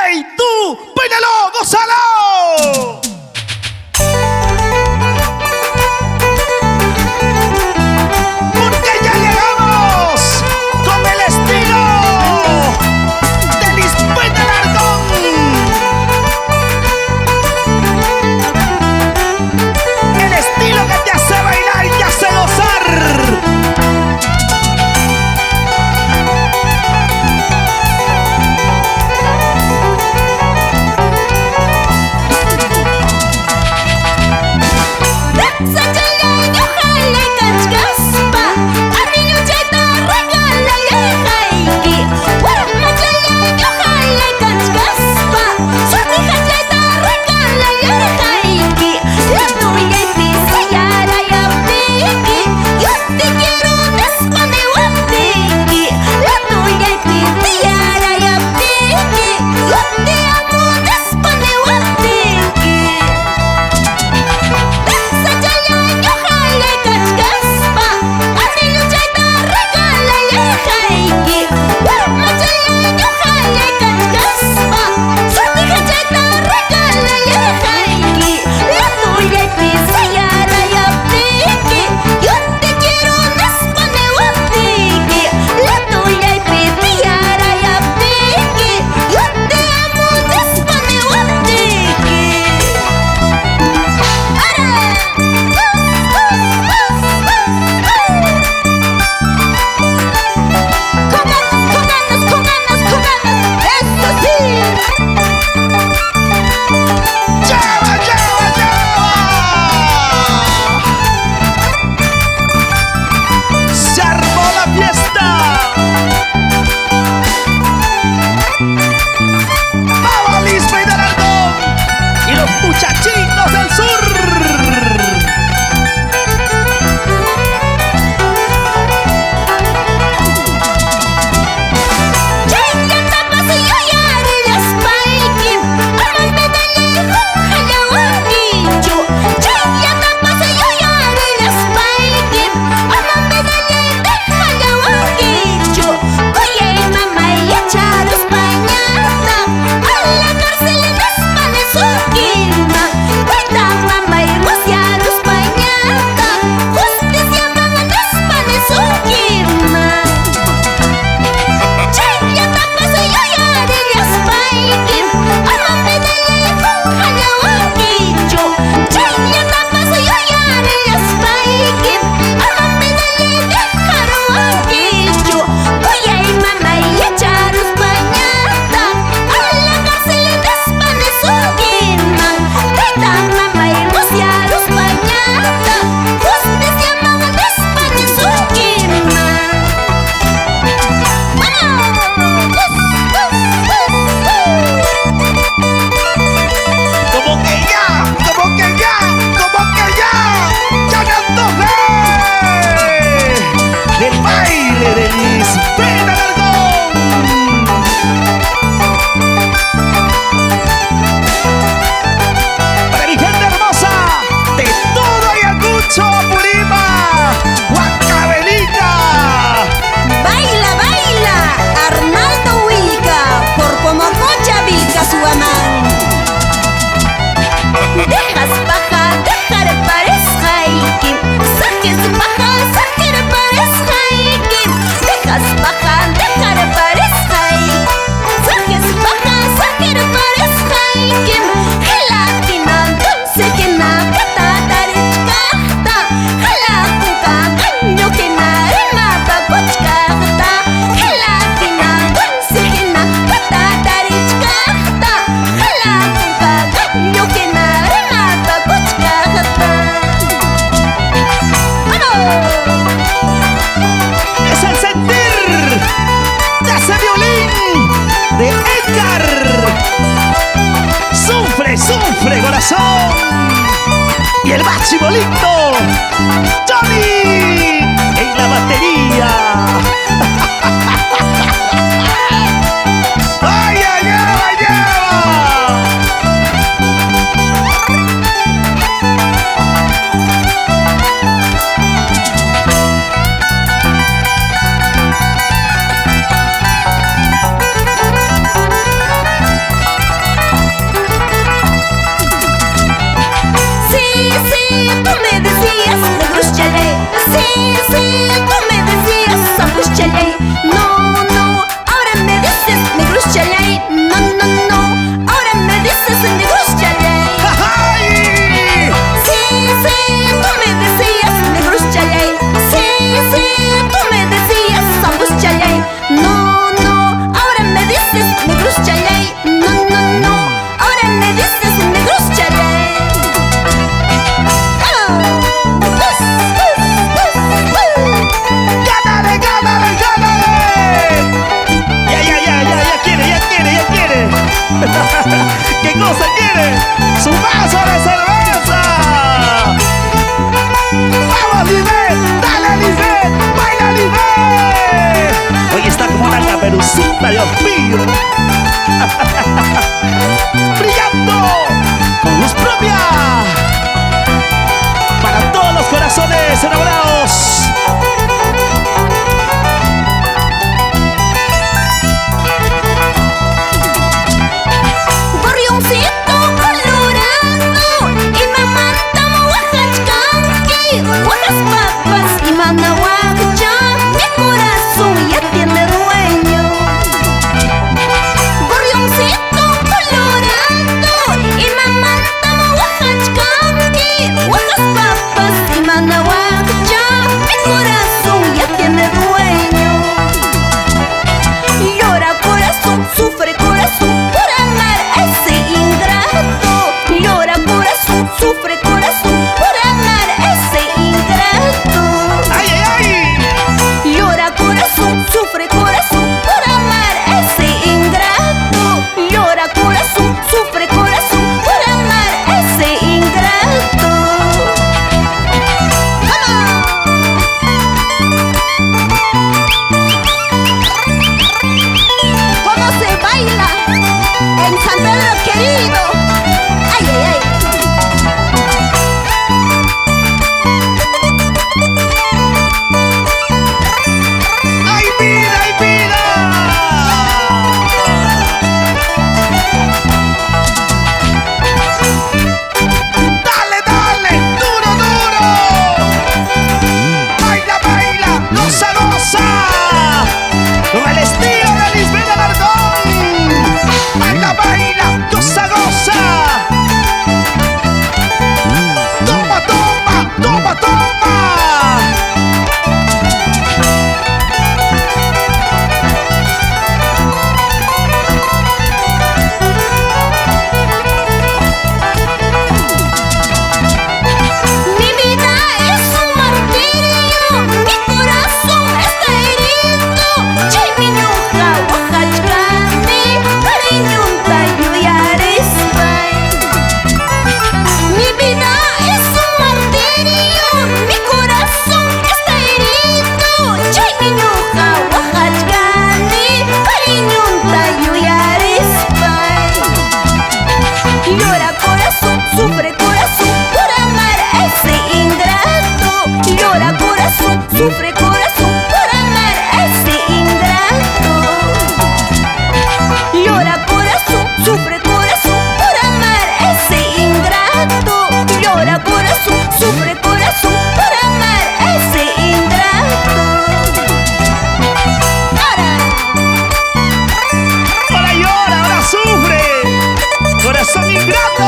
¡Ey, tú! ¡Bailalo! ¡Gózalo! Porque ya llegamos con el estilo de Lisbeth Alarcón. El estilo que te hace bailar y te hace gozar. Muchachitos del sur. Sufre corazón. Y el máximo lindo Johnny en la batería. ¡Vaya, lleva, lleva! ¿Qué cosa quiere? ¡Su vaso de cerveza! ¡Vamos, Lisbeth! ¡Dale, Lisbeth! ¡Baila, Lisbeth! Hoy está como una caperucita, Dios mío. ¡Brillando! ¡Con luz propia! Para todos los corazones enamorados. Sufre corazón por amar a ese ingrato. Llora corazón, sufre corazón por amar a ese ingrato. Llora corazón, sufre corazón por amar a ese ingrato. Ahora llora, ahora sufre. Corazón ingrato.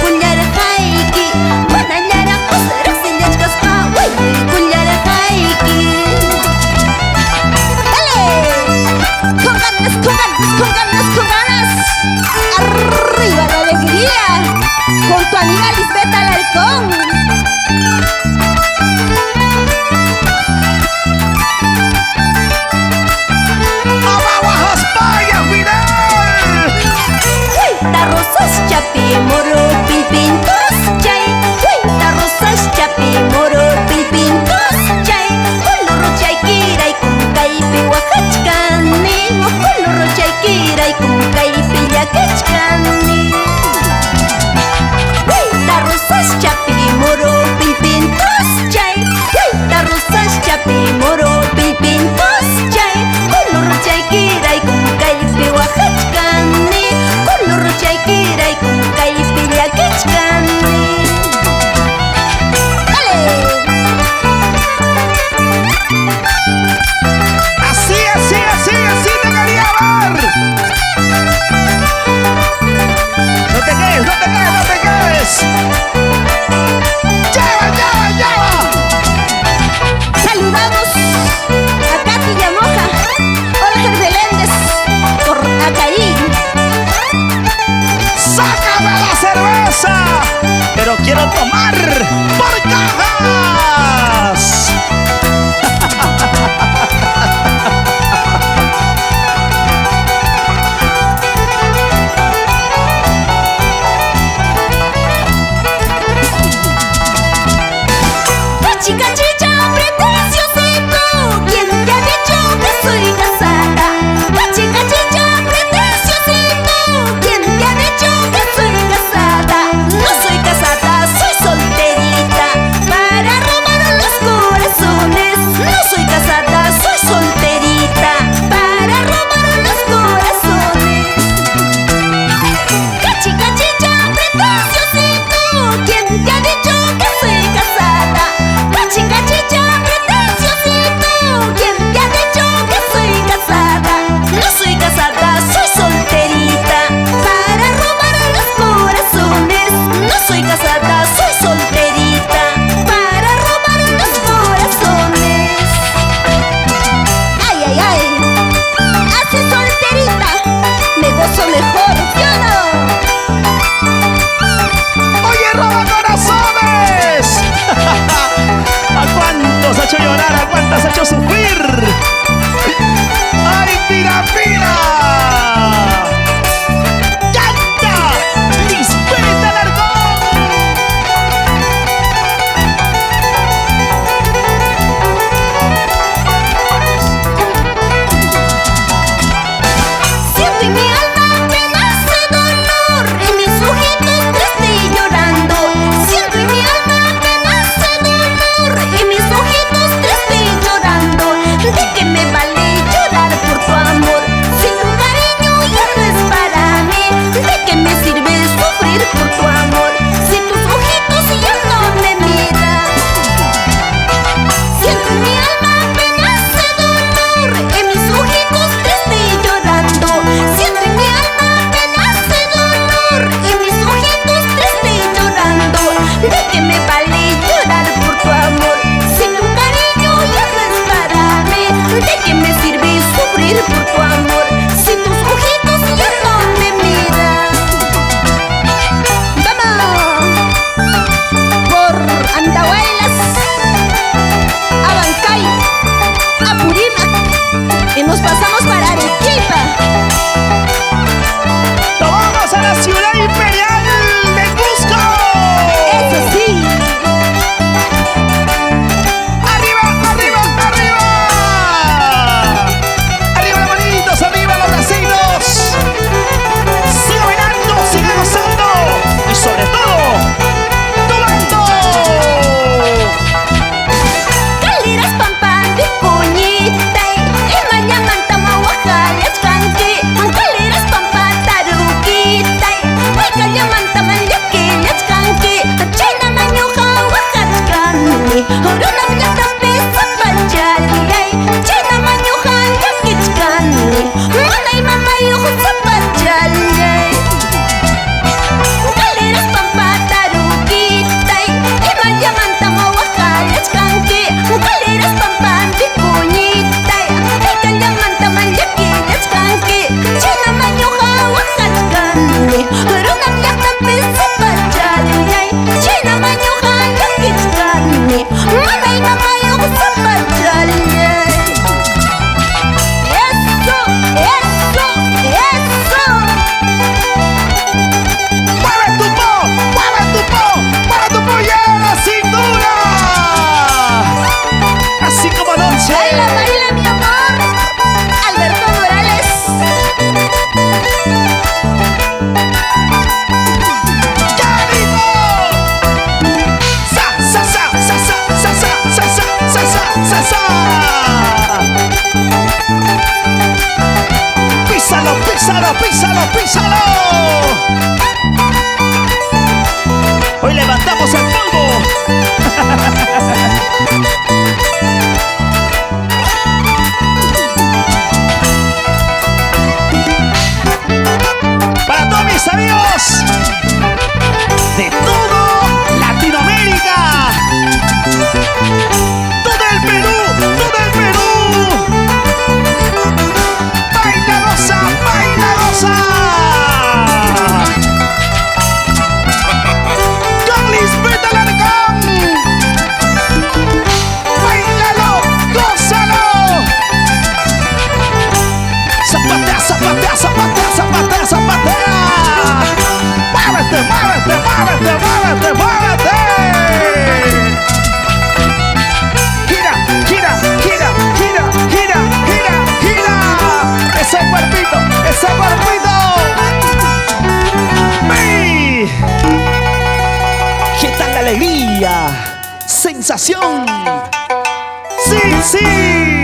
Kunyar haiki, mana nyara pas raksi Yes. A Bancay, a Purímac y nos pasamos para Arequipa. ¡Nos vamos a la ciudad imperial de Cusco! Eso sí. ¡Arriba, arriba, arriba! ¡Arriba las manitos, arriba los bracitos! ¡Siga bailando, siga gozando! Y sobre todo, tomando. Caliras pampan de cuñita y mañamanta mahuajales canqui. Caliras pampan taruquita y callamanta manyaquiles canqui. China mañuja huajats canqui. Oruna villata pesa pachali. China mañuja yakits canqui. Mana y mama yujo zapachali. Caliras pampan taruquita y mañamanta mahuajales canqui. Caliras pampan de cuñita y callamanta manyaquiles canqui. China mañuja huajats canqui. Oruna villata pesa pachali. China mañuja yakits canqui. Mana y mama yujo zapachali. Eso, eso, eso. ¡Mueve tu po! ¡Mueve tu po! ¡Mueve tu pollera, cintura! Así como anoche. Baila, baila, mi amor. Alberto Morales. ¡Caribo! ¡Sa, sa, sa, sa, sa, sa, sa, sa, sa, sa, sa, sa! ¡Písalo, písalo, písalo, písalo! Hoy levantamos el polvo. Para todos mis amigos de todo Latinoamérica, todo el Perú, todo el Perú. Baila goza, baila goza. Con Lisbeth Alarcón. Bailalo, gózalo. Zapatea, zapatea, zapatea, zapatea, zapatea. Muévete, muévete, muévete, muévete, muévete. Gira, gira, gira, gira, gira, gira, gira. Ese cuerpito, ese cuerpito. ¡Ey! ¿Qué tal la alegría? Sensación. Sí, sí.